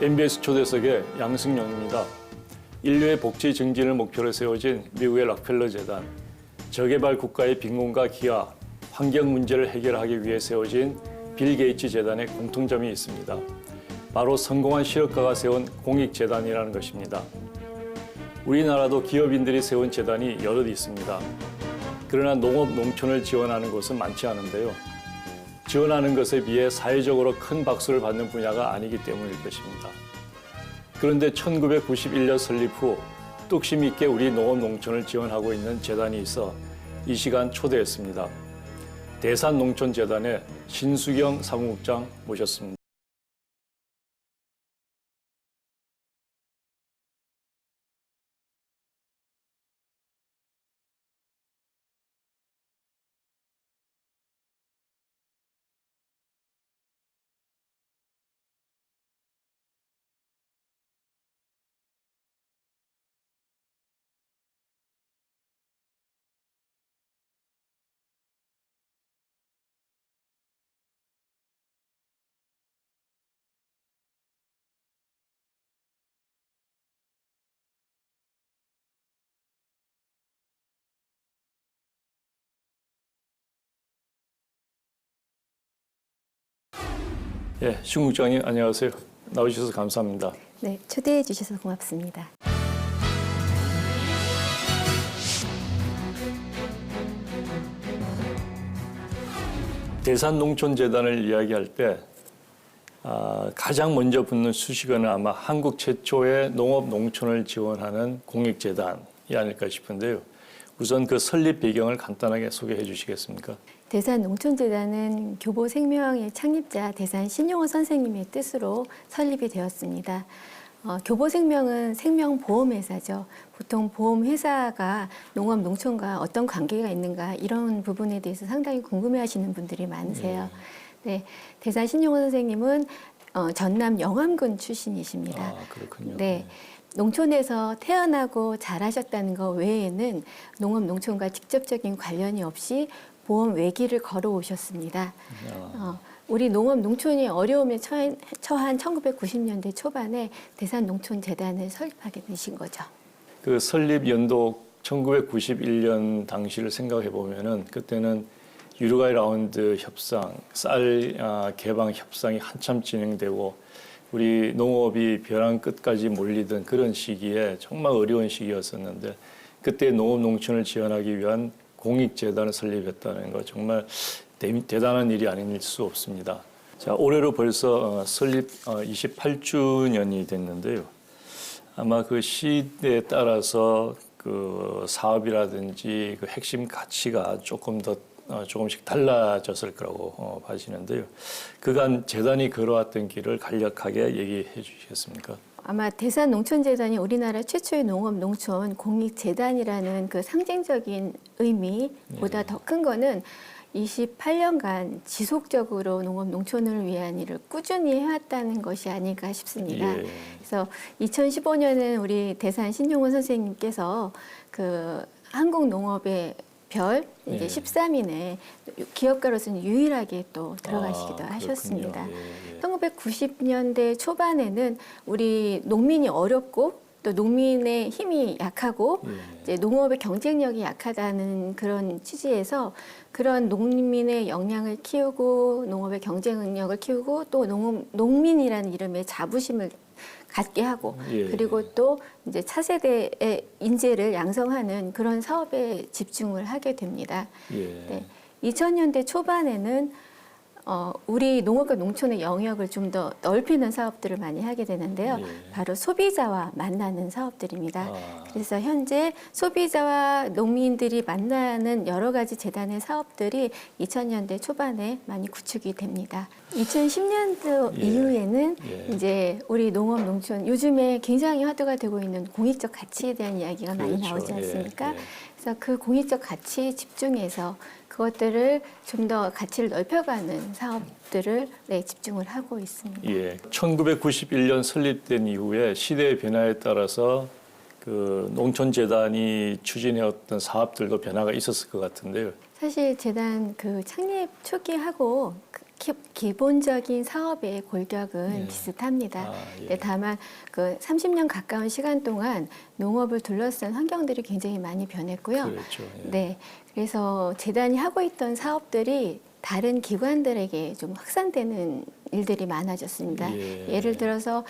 MBS 초대석의 양승용입니다. 인류의 복지 증진을 목표로 세워진 미국의 락펠러 재단, 저개발 국가의 빈곤과 기아, 환경 문제를 해결하기 위해 세워진 빌 게이츠 재단의 공통점이 있습니다. 바로 성공한 실업가가 세운 공익재단이라는 것입니다. 우리나라도 기업인들이 세운 재단이 여럿 있습니다. 그러나 농업, 농촌을 지원하는 곳은 많지 않은데요. 지원하는 것에 비해 사회적으로 큰 박수를 받는 분야가 아니기 때문일 것입니다. 그런데 1991년 설립 후 뚝심 있게 우리 농업, 농촌을 지원하고 있는 재단이 있어 이 시간 초대했습니다. 대산농촌재단의 신수경 사무국장 모셨습니다. 예, 신 국장님 안녕하세요. 나오셔서 감사합니다. 네, 초대해 주셔서 고맙습니다. 대산농촌재단을 이야기할 때 가장 먼저 붙는 수식어는 아마 한국 최초의 농업, 농촌을 지원하는 공익재단이 아닐까 싶은데요. 우선 그 설립 배경을 간단하게 소개해 주시겠습니까? 대산농촌재단은 교보생명의 창립자 대산 신용호 선생님의 뜻으로 설립이 되었습니다. 교보생명은 생명보험회사죠. 보통 보험회사가 농업, 농촌과 어떤 관계가 있는가 이런 부분에 대해서 상당히 궁금해하시는 분들이 많으세요. 네, 대산 신용호 선생님은 전남 영암군 출신이십니다. 아, 그렇군요. 네. 농촌에서 태어나고 자라셨다는 것 외에는 농업, 농촌과 직접적인 관련이 없이 보험 외길을 걸어오셨습니다. 우리 농업, 농촌이 어려움에 처한 1990년대 초반에 대산농촌재단을 설립하게 되신 거죠. 그 설립 연도 1991년 당시를 생각해 보면은 그때는 유루과이 라운드 협상, 쌀 개방 협상이 한참 진행되고 우리 농업이 벼랑 끝까지 몰리던 그런 시기에 정말 어려운 시기였었는데 그때 농업, 농촌을 지원하기 위한 공익재단을 설립했다는 거 정말 대단한 일이 아닐 수 없습니다. 자, 올해로 벌써 설립 28주년이 됐는데요. 아마 그 시대에 따라서 그 사업이라든지 그 핵심 가치가 조금씩 달라졌을 거라고 봐지는데요. 그간 재단이 걸어왔던 길을 간략하게 얘기해 주시겠습니까? 아마 대산농촌재단이 우리나라 최초의 농업, 농촌 공익재단이라는 그 상징적인 의미보다 더 큰 거는 28년간 지속적으로 농업, 농촌을 위한 일을 꾸준히 해왔다는 것이 아닐까 싶습니다. 예. 그래서 2015년은 우리 대산 신용호 선생님께서 그 한국 농업의 별 이제 13인에 기업가로서는 유일하게 또 들어가시기도 하셨습니다. 1990년대 초반에는 우리 농민이 어렵고 또 농민의 힘이 약하고 이제 농업의 경쟁력이 약하다는 그런 취지에서 그런 농민의 역량을 키우고 농업의 경쟁력을 키우고 또 농민이라는 이름의 자부심을 갖게 하고 그리고 또 이제 차세대의 인재를 양성하는 그런 사업에 집중을 하게 됩니다. 네. 2000년대 초반에는 우리 농업과 농촌의 영역을 좀 더 넓히는 사업들을 많이 하게 되는데요. 바로 소비자와 만나는 사업들입니다. 그래서 현재 소비자와 농민들이 만나는 여러 가지 재단의 saop들이 2000년대 초반에 많이 구축이 됩니다. 2010년도 이후에는 이제 우리 농업, 농촌 요즘에 굉장히 화두가 되고 있는 공익적 가치에 대한 이야기가 많이 나오지 않습니까? 그래서 그 공익적 가치에 집중해서 그것들을 좀 더 가치를 넓혀가는 사업들을 집중을 하고 있습니다. 1991년 설립된 이후에 시대의 변화에 따라서 그 농촌재단이 추진해왔던 사업들도 변화가 있었을 것 같은데요. 사실 재단 그 창립 초기하고 기본적인 사업의 골격은 예. 비슷합니다. 예. 네, 다만 그 30년 가까운 시간 동안 농업을 둘러싼 환경들이 굉장히 많이 변했고요. 그렇죠. 예. 네, 그래서 재단이 하고 있던 사업들이 다른 기관들에게 좀 확산되는 일들이 많아졌습니다. 예. 예를 들어서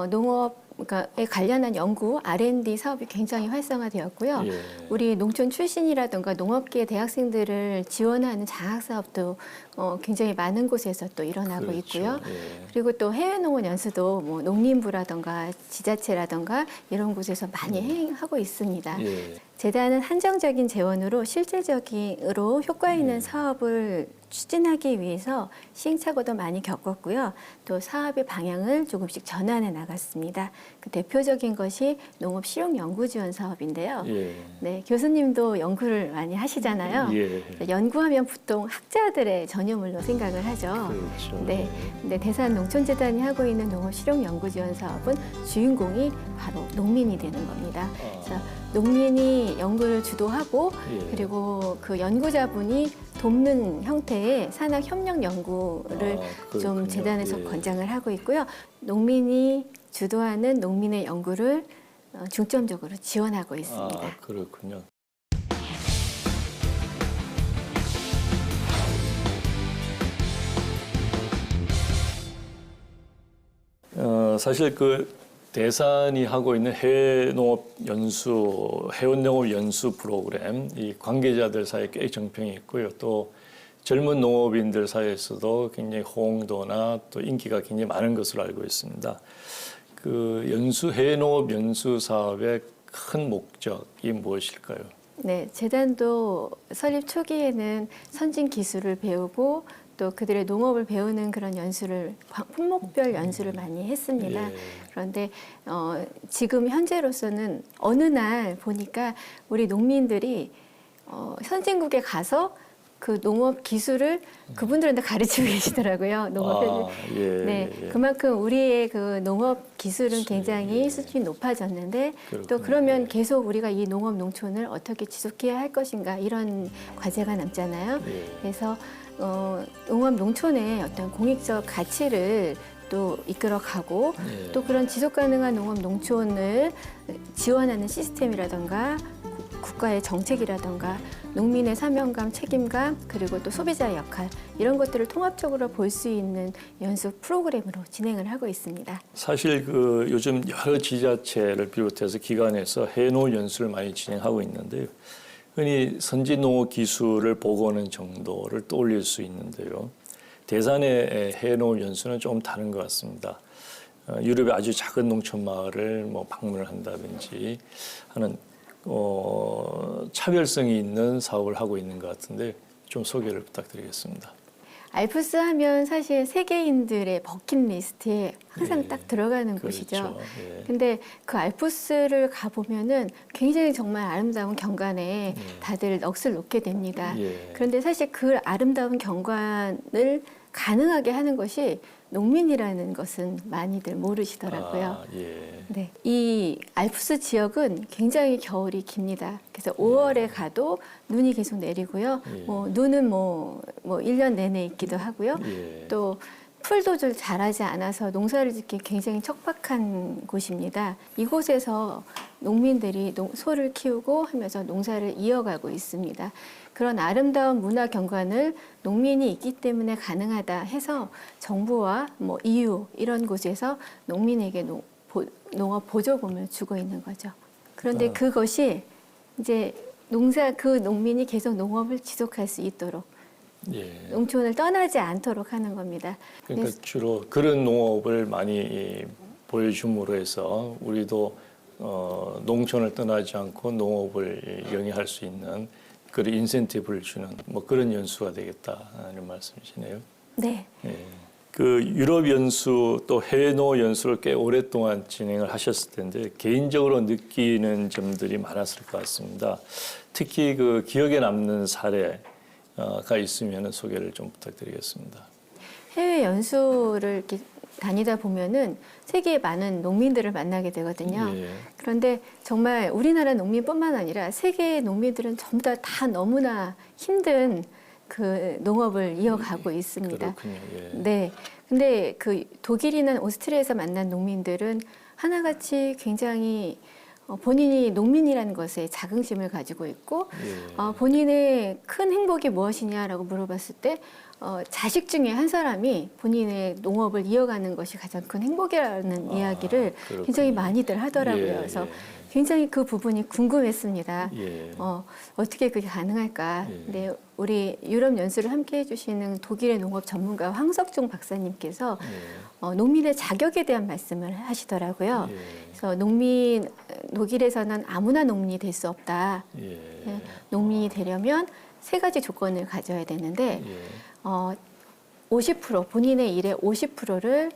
농업에 관련한 연구, R&D 사업이 굉장히 활성화되었고요. 예. 우리 농촌 출신이라든가 농업계 대학생들을 지원하는 장학 사업도 굉장히 많은 곳에서 또 일어나고 그렇죠. 있고요. 예. 그리고 또 해외 농업 연수도 뭐 농림부라든가 지자체라든가 이런 곳에서 많이 하고 있습니다. 예. 재단은 한정적인 재원으로 실질적으로 효과 있는 사업을 추진하기 위해서 시행착오도 많이 겪었고요. 또 사업의 방향을 조금씩 전환해 나갔습니다. 그 대표적인 것이 농업 실용 연구 지원 사업인데요. 예. 네, 교수님도 연구를 많이 하시잖아요. 예. 연구하면 보통 학자들의 전유물로 생각을 하죠. 그렇죠. 네, 근데 대산농촌재단이 하고 있는 농업 실용 연구 지원 사업은 주인공이 바로 농민이 되는 겁니다. 그래서 농민이 연구를 주도하고 예. 그리고 그 연구자분이 돕는 형태의 산학 협력 연구를 좀 그렇군요. 재단에서 예. 권장을 하고 있고요. 농민이 주도하는 농민의 연구를 중점적으로 지원하고 있습니다. 그렇군요. 사실 그 대산이 하고 있는 해외 농업 연수, 해운 농업 연수 프로그램, 이 관계자들 사이에 꽤 정평이 있고요. 또 젊은 농업인들 사이에서도 굉장히 호응도나 또 인기가 굉장히 많은 것으로 알고 있습니다. 그 연수, 해외 농업 연수 사업의 큰 목적이 무엇일까요? 네, 재단도 설립 초기에는 선진 기술을 배우고 또 그들의 농업을 배우는 그런 연수를 품목별 연수를 많이 했습니다. 예. 그런데 지금 현재로서는 어느 날 보니까 우리 농민들이 선진국에 가서 그 농업 기술을 그분들한테 가르치고 계시더라고요. 농업 예. 네, 예. 그만큼 우리의 그 농업 기술은 굉장히 예. 수준이 높아졌는데 또 그렇군요. 그러면 예. 계속 우리가 이 농업 농촌을 어떻게 지속해야 할 것인가 이런 과제가 남잖아요. 예. 그래서 농업 농촌의 어떤 공익적 가치를 또 이끌어가고 예. 또 그런 지속 가능한 농업 농촌을 지원하는 시스템이라든가 국가의 정책이라든가 농민의 사명감, 책임감 그리고 또 소비자의 역할 이런 것들을 통합적으로 볼 수 있는 연수 프로그램으로 진행을 하고 있습니다. 사실 그 요즘 여러 지자체를 비롯해서 기관에서 해농 연수를 많이 진행하고 있는데요. 흔히 선진 농업 기술을 보고하는 정도를 떠올릴 수 있는데요. 대산의 해농 연수는 좀 다른 것 같습니다. 유럽의 아주 작은 농촌 마을을 뭐 방문을 한다든지 하는 차별성이 있는 사업을 하고 있는 것 같은데 좀 소개를 부탁드리겠습니다. 알프스 하면 사실 세계인들의 버킷리스트에 항상 예, 딱 들어가는 그렇죠. 곳이죠. 예. 근데 그 알프스를 가보면은 굉장히 정말 아름다운 경관에 다들 넋을 놓게 됩니다. 예. 그런데 사실 그 아름다운 경관을 가능하게 하는 것이 농민이라는 것은 많이들 모르시더라고요. 예. 네, 이 알프스 지역은 굉장히 겨울이 깁니다. 그래서 5월에 가도 눈이 계속 내리고요. 예. 눈은 뭐 1년 내내 있기도 하고요. 예. 또 풀도 좀 자라지 않아서 농사를 짓기 굉장히 척박한 곳입니다. 이곳에서 농민들이 소를 키우고 하면서 농사를 이어가고 있습니다. 그런 아름다운 문화 경관을 농민이 있기 때문에 가능하다 해서 정부와 뭐 EU 이런 곳에서 농민에게 농업 보조금을 주고 있는 거죠. 그런데 그것이 이제 그 농민이 계속 농업을 지속할 수 있도록 예. 농촌을 떠나지 않도록 하는 겁니다. 그러니까 주로 그런 농업을 많이 보여줌으로 해서 우리도 농촌을 떠나지 않고 농업을 영위할 수 있는 그런 인센티브를 주는 뭐 그런 연수가 되겠다는 말씀이시네요. 네. 예. 그 유럽 연수 또 해외 농업 연수를 꽤 오랫동안 진행을 하셨을 텐데 개인적으로 느끼는 점들이 많았을 것 같습니다. 특히 그 기억에 남는 사례가 있으면 소개를 좀 부탁드리겠습니다. 해외 연수를 이렇게 다니다 보면은 세계의 많은 농민들을 만나게 되거든요. 예. 그런데 정말 우리나라 농민뿐만 아니라 세계의 농민들은 전부 다 너무나 힘든 그 농업을 이어가고 있습니다. 그렇군요. 예. 네. 근데 그 독일이나 오스트리아에서 만난 농민들은 하나같이 굉장히 본인이 농민이라는 것에 자긍심을 가지고 있고 예. 본인의 큰 행복이 무엇이냐라고 물어봤을 때 자식 중에 한 사람이 본인의 농업을 이어가는 것이 가장 큰 행복이라는 이야기를 그렇군요. 굉장히 많이들 하더라고요. 예, 그래서 예. 굉장히 그 부분이 궁금했습니다. 예. 어떻게 그게 가능할까? 예. 근데 우리 유럽 연수를 함께 해주시는 독일의 농업 전문가 황석중 박사님께서 예. 농민의 자격에 대한 말씀을 하시더라고요. 예. 그래서 독일에서는 아무나 농민이 될 수 없다. 예. 농민이 되려면 세 가지 조건을 가져야 되는데 예. 50% 본인의 일의 50%를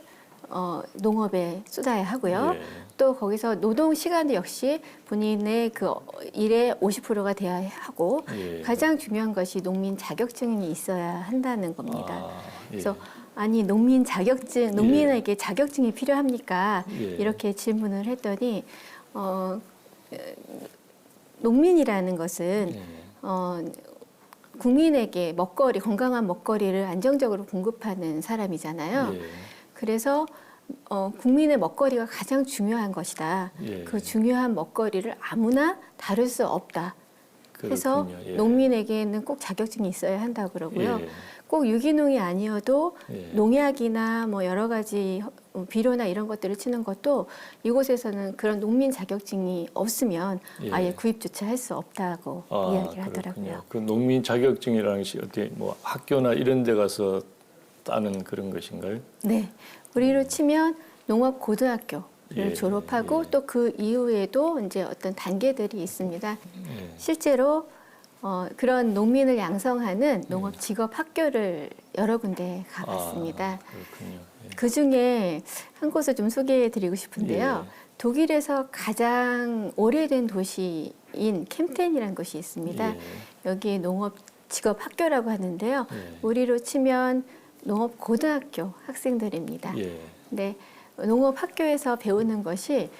농업에 쏟아야 하고요. 예. 또 거기서 노동 시간도 역시 본인의 그 일의 50%가 돼야 하고 예. 가장 중요한 것이 농민 자격증이 있어야 한다는 겁니다. 예. 그래서 아니 농민 자격증 농민에게 자격증이 필요합니까? 예. 이렇게 질문을 했더니 농민이라는 것은 예. 국민에게 먹거리 건강한 먹거리를 안정적으로 공급하는 사람이잖아요. 예. 그래서 국민의 먹거리가 가장 중요한 것이다. 예. 그 중요한 먹거리를 아무나 다룰 수 없다. 그래서 그렇군요. 예. 농민에게는 꼭 자격증이 있어야 한다고 그러고요. 예. 꼭 유기농이 아니어도 예. 농약이나 뭐 여러 가지 비료나 이런 것들을 치는 것도 이곳에서는 그런 농민 자격증이 없으면 예. 아예 구입조차 할 수 없다고 이야기를 하더라고요. 그렇군요. 그 농민 자격증이라는 것이 어떻게 뭐 학교나 이런 데 가서 따는 그런 것인가요? 네. 우리로 치면 농업 고등학교를 예. 졸업하고 예. 또 그 이후에도 이제 어떤 단계들이 있습니다. 예. 실제로 그런 농민을 양성하는 농업 직업 학교를 여러 군데 가봤습니다. 그렇군요. 예. 그 중에 한 곳을 좀 소개해 드리고 싶은데요. 예. 독일에서 가장 오래된 도시인 캠텐이라는 곳이 있습니다. 예. 여기 농업 직업 학교라고 하는데요. 예. 우리로 치면 농업 고등학교 학생들입니다. 예. 네, 농업 학교에서 배우는 것이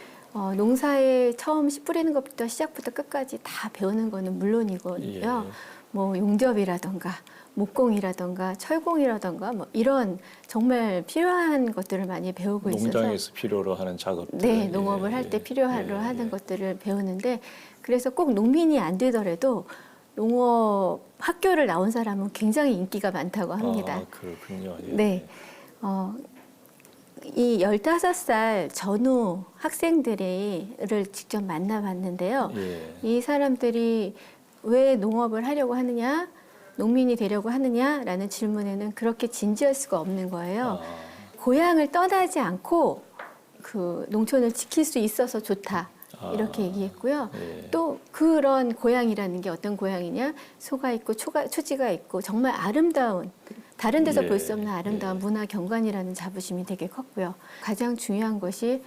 농사에 처음 씨 뿌리는 것부터 시작부터 끝까지 다 배우는 거는 물론이고요. 예. 뭐 용접이라던가 목공이라던가 철공이라던가 뭐 이런 정말 필요한 것들을 많이 배우고 있어서 농장에서 필요로 하는 작업들. 네, 농업을 할 때 필요로 하는 것들을 배우는데 그래서 꼭 농민이 안 되더라도 농업 학교를 나온 사람은 굉장히 인기가 많다고 합니다. 그렇군요. 예. 네. 이 15살 전후 학생들을 직접 만나봤는데요. 예. 이 사람들이 왜 농업을 하려고 하느냐, 농민이 되려고 하느냐라는 질문에는 그렇게 진지할 수가 없는 거예요. 고향을 떠나지 않고 그 농촌을 지킬 수 있어서 좋다. 이렇게 얘기했고요. 예. 또 그런 고향이라는 게 어떤 고향이냐? 소가 있고 초지가 있고 정말 아름다운 다른 데서 예. 볼 수 없는 아름다운 문화 경관이라는 자부심이 되게 컸고요. 가장 중요한 것이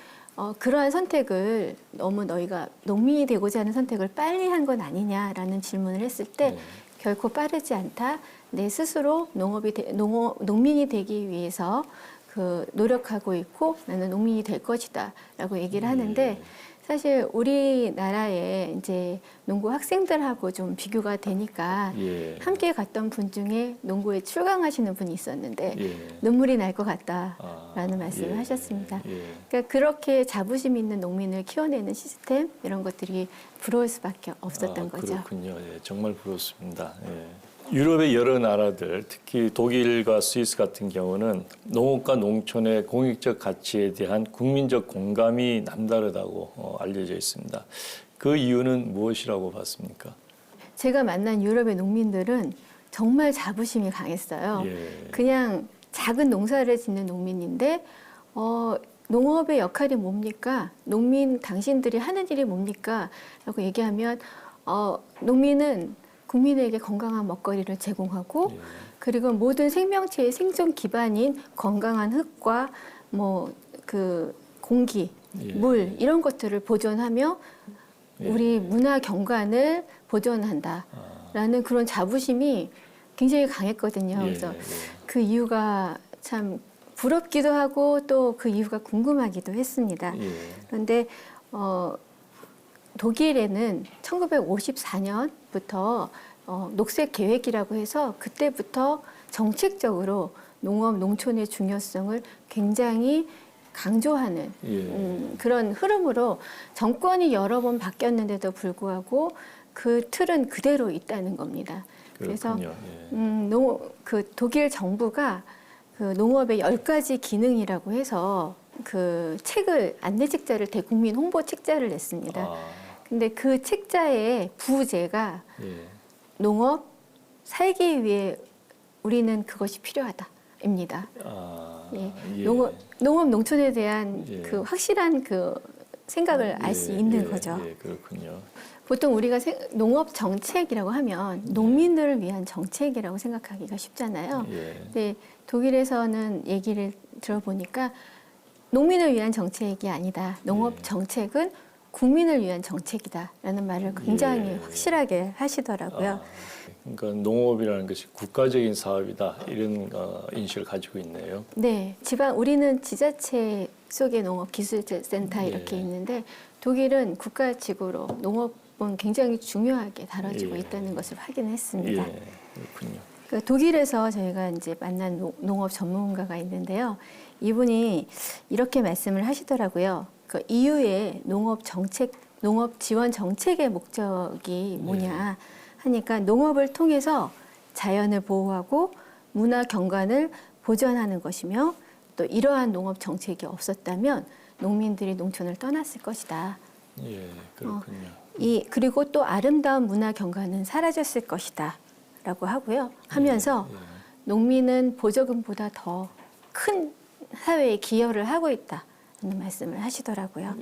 그러한 선택을 너무 너희가 농민이 되고자 하는 선택을 빨리 한 건 아니냐라는 질문을 했을 때 예. 결코 빠르지 않다. 내 스스로 농민이 되기 위해서 그 노력하고 있고 나는 농민이 될 것이다라고 얘기를 하는데 사실 우리나라의 이제 농구 학생들하고 좀 비교가 되니까 예. 함께 갔던 분 중에 농구에 출강하시는 분이 있었는데 예. 눈물이 날 것 같다라는 말씀을 예. 하셨습니다. 예. 그러니까 그렇게 자부심 있는 농민을 키워내는 시스템 이런 것들이 부러울 수밖에 없었던 거죠. 그렇군요. 예. 정말 부럽습니다. 예. 유럽의 여러 나라들, 특히 독일과 스위스 같은 경우는 농업과 농촌의 공익적 가치에 대한 국민적 공감이 남다르다고 알려져 있습니다. 그 이유는 무엇이라고 봤습니까? 제가 만난 유럽의 농민들은 정말 자부심이 강했어요. 예. 그냥 작은 농사를 짓는 농민인데 농업의 역할이 뭡니까? 농민 당신들이 하는 일이 뭡니까? 라고 얘기하면 농민은 국민에게 건강한 먹거리를 제공하고 예. 그리고 모든 생명체의 생존 기반인 건강한 흙과 뭐 그 공기, 예. 물 이런 것들을 보존하며 예. 우리 문화 경관을 보존한다라는 그런 자부심이 굉장히 강했거든요. 그래서 예. 그 이유가 참 부럽기도 하고 또 그 이유가 궁금하기도 했습니다. 예. 그런데 독일에는 1954년부터 녹색 계획이라고 해서 그때부터 정책적으로 농업, 농촌의 중요성을 굉장히 강조하는 그런 흐름으로 정권이 여러 번 바뀌었는데도 불구하고 그 틀은 그대로 있다는 겁니다. 그래서 그 독일 정부가 그 농업의 10가지 기능이라고 해서 그 책을 안내 책자를 대국민 홍보 책자를 냈습니다. 근데 그 책자의 부제가 농업 살기 위해 우리는 그것이 필요하다입니다. 농업 농촌에 대한 그 확실한 그 생각을 알 수 있는 거죠. 그렇군요. 보통 우리가 농업 정책이라고 하면 농민들을 위한 정책이라고 생각하기가 쉽잖아요. 근데 독일에서는 얘기를 들어보니까 농민을 위한 정책이 아니다. 농업 정책은 국민을 위한 정책이다라는 말을 굉장히 확실하게 하시더라고요. 그러니까 농업이라는 것이 국가적인 사업이다 이런 인식을 가지고 있네요. 네, 우리는 지자체 속에 농업기술센터 이렇게 있는데 독일은 국가직으로 농업은 굉장히 중요하게 다뤄지고 있다는 것을 확인했습니다. 그렇군요. 독일에서 저희가 이제 만난 농업 전문가가 있는데요. 이분이 이렇게 말씀을 하시더라고요. 그 EU의 농업 지원 정책의 목적이 뭐냐 하니까 농업을 통해서 자연을 보호하고 문화 경관을 보존하는 것이며 또 이러한 농업 정책이 없었다면 농민들이 농촌을 떠났을 것이다. 그렇군요. 그리고 또 아름다운 문화 경관은 사라졌을 것이다. 라고 하고요. 하면서 농민은 보조금보다 더 큰 사회에 기여를 하고 있다는 말씀을 하시더라고요.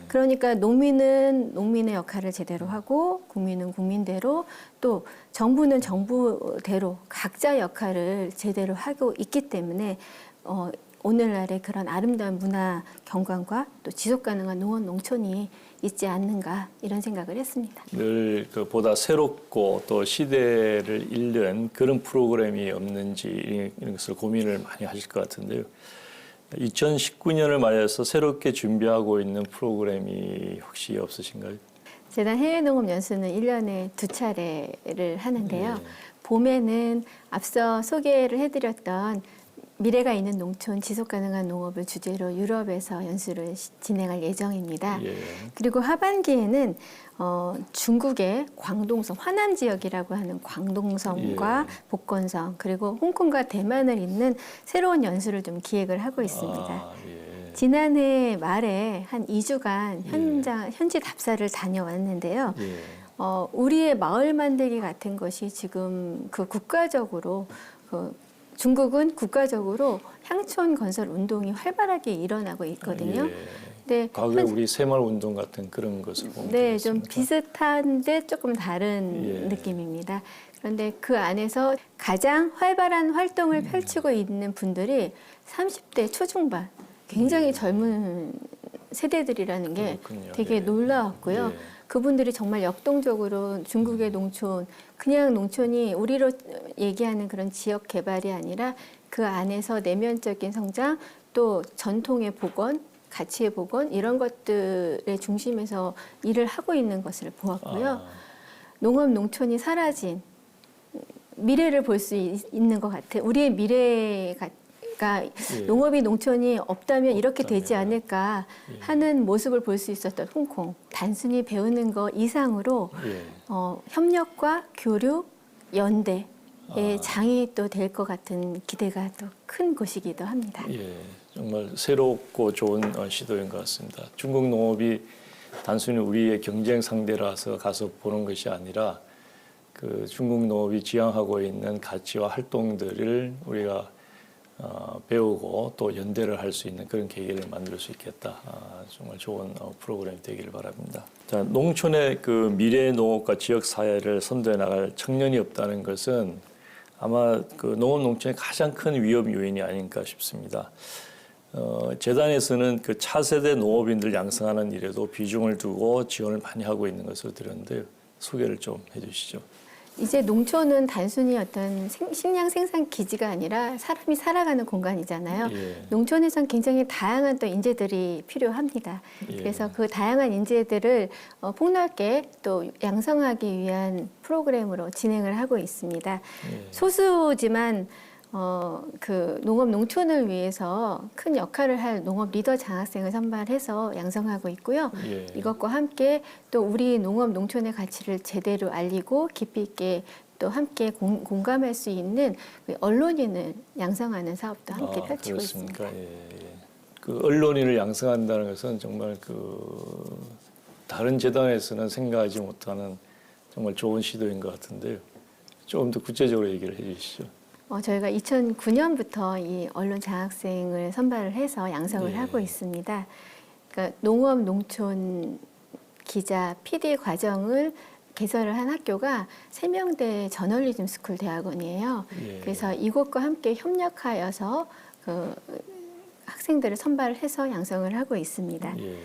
그러니까 농민은 농민의 역할을 제대로 하고 국민은 국민대로 또 정부는 정부대로 각자 역할을 제대로 하고 있기 때문에 오늘날의 그런 아름다운 문화 경관과 또 지속 가능한 농업 농촌이 있지 않는가 이런 생각을 했습니다. 늘 보다 새롭고 또 시대를 읽는 그런 프로그램이 없는지 이런 것을 고민을 많이 하실 것 같은데요. 2019년을 맞아서 새롭게 준비하고 있는 프로그램이 혹시 없으신가요? 재단 해외농업연수는 1년에 2차례를 하는데요. 봄에는 앞서 소개를 해드렸던 미래가 있는 농촌 지속가능한 농업을 주제로 유럽에서 연수를 진행할 예정입니다. 그리고 하반기에는 중국의 광동성, 화남 지역이라고 하는 광동성과 복건성 그리고 홍콩과 대만을 잇는 새로운 연수를 좀 기획을 하고 있습니다. 지난해 말에 한 2주간 현지 답사를 다녀왔는데요. 우리의 마을 만들기 같은 것이 지금 그 국가적으로 중국은 국가적으로 향촌 건설 운동이 활발하게 일어나고 있거든요. 네, 과거에 우리 새마을 운동 같은 그런 것을 보면 되겠습니까? 좀 비슷한데 조금 다른 느낌입니다. 그런데 그 안에서 가장 활발한 활동을 펼치고 있는 분들이 30대 초중반, 굉장히 젊은 세대들이라는 게 되게 놀라웠고요. 그분들이 정말 역동적으로 중국의 농촌, 그냥 농촌이 우리로 얘기하는 그런 지역 개발이 아니라 그 안에서 내면적인 성장, 또 전통의 복원, 가치의 복원 이런 것들의 중심에서 일을 하고 있는 것을 보았고요. 농업 농촌이 사라진 미래를 볼 수 있는 것 같아요. 우리의 미래가 농업이 농촌이 없다면 이렇게 되지 않을까 하는 모습을 볼 수 있었던 홍콩. 단순히 배우는 것 이상으로 협력과 교류, 연대의 장이 또 될 것 같은 기대가 또 큰 곳이기도 합니다. 정말 새롭고 좋은 시도인 것 같습니다. 중국 농업이 단순히 우리의 경쟁 상대라서 가서 보는 것이 아니라 그 중국 농업이 지향하고 있는 가치와 활동들을 우리가 배우고 또 연대를 할 수 있는 그런 계기를 만들 수 있겠다. 정말 좋은 프로그램이 되기를 바랍니다. 자, 농촌의 그 미래 농업과 지역 사회를 선도해 나갈 청년이 없다는 것은 아마 그 농업 농촌의 가장 큰 위험 요인이 아닌가 싶습니다. 재단에서는 그 차세대 농업인들 양성하는 일에도 비중을 두고 지원을 많이 하고 있는 것으로 들었는데요. 소개를 좀 해주시죠. 이제 농촌은 단순히 어떤 식량 생산 기지가 아니라 사람이 살아가는 공간이잖아요. 예. 농촌에선 굉장히 다양한 또 인재들이 필요합니다. 예. 그래서 그 다양한 인재들을 폭넓게 또 양성하기 위한 프로그램으로 진행을 하고 있습니다. 예. 소수지만 그 농업 농촌을 위해서 큰 역할을 할 농업 리더 장학생을 선발해서 양성하고 있고요. 예. 이것과 함께 또 우리 농업 농촌의 가치를 제대로 알리고 깊이 있게 또 함께 공감할 수 있는 그 언론인을 양성하는 사업도 함께 펼치고 그렇습니까? 있습니다. 예, 예. 그 언론인을 양성한다는 것은 정말 그 다른 재단에서는 생각하지 못하는 정말 좋은 시도인 것 같은데요. 조금 더 구체적으로 얘기를 해주시죠. 저희가 2009년부터 이 언론 장학생을 선발을 해서 양성을 예. 하고 있습니다. 그러니까 농업 농촌 기자 PD 과정을 개설을 한 학교가 세명대 저널리즘 스쿨 대학원이에요. 예. 그래서 이곳과 함께 협력하여서 그 학생들을 선발을 해서 양성을 하고 있습니다. 예.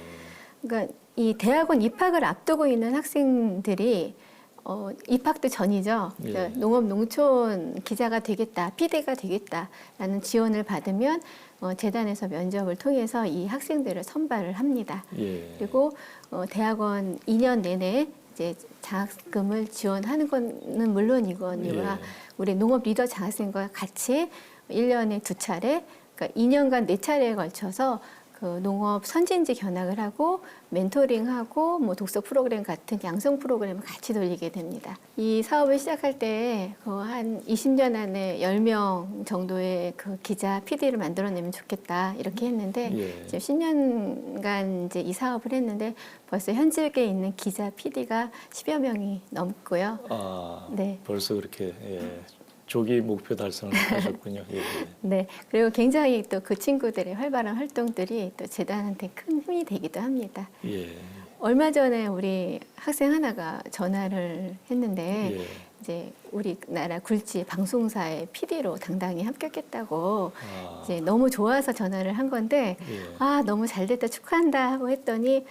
그러니까 이 대학원 입학을 앞두고 있는 학생들이 입학도 전이죠. 예. 그러니까 농업 농촌 기자가 되겠다, PD가 되겠다라는 지원을 받으면 재단에서 면접을 통해서 이 학생들을 선발을 합니다. 예. 그리고 대학원 2년 내내 이제 장학금을 지원하는 거는 물론이거니와 예. 우리 농업 리더 장학생과 같이 1년에 2차례, 그러니까 2년간 4차례에 걸쳐서 그 농업 선진지 견학을 하고 멘토링하고 뭐 독서 프로그램 같은 양성 프로그램을 같이 돌리게 됩니다. 이 사업을 시작할 때 한 20년 안에 10명 정도의 그 기자 PD를 만들어내면 좋겠다 이렇게 했는데 예. 이제 10년간 이제 이 사업을 했는데 벌써 현직에 있는 기자 PD가 10여 명이 넘고요. 네. 벌써 그렇게 조기 목표 달성을 하셨군요. 예. 네. 그리고 굉장히 또 그 친구들의 활발한 활동들이 또 재단한테 큰 힘이 되기도 합니다. 예. 얼마 전에 우리 학생 하나가 전화를 했는데 예. 이제 우리나라 굴지 방송사의 PD로 당당히 합격했다고 아. 이제 너무 좋아서 전화를 한 건데 예. 너무 잘됐다 축하한다 하고 했더니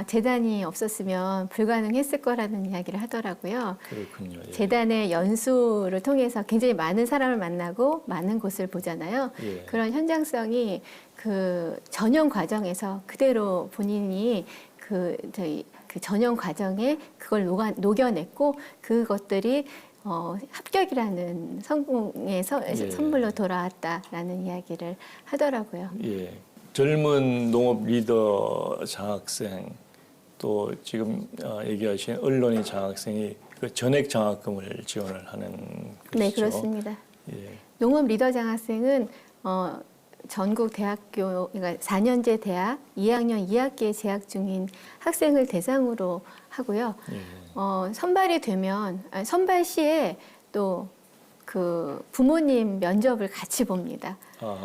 재단이 없었으면 불가능했을 거라는 이야기를 하더라고요. 그렇군요. 예. 재단의 연수를 통해서 굉장히 많은 사람을 만나고 많은 곳을 보잖아요. 예. 그런 현장성이 그 전형 과정에서 그대로 본인이 그 전형 과정에 그걸 녹여냈고 그것들이 합격이라는 성공의 예. 선물로 돌아왔다라는 이야기를 하더라고요. 예. 젊은 농업 리더 장학생 또 지금 얘기하신 언론인 장학생이 그 전액 장학금을 지원을 하는 것이죠. 네, 그렇습니다. 예. 농업 리더 장학생은 전국 대학교, 그러니까 4년제 대학 2학년 2학기에 재학 중인 학생을 대상으로 하고요. 예. 선발이 되면 선발 시에 또 그 부모님 면접을 같이 봅니다.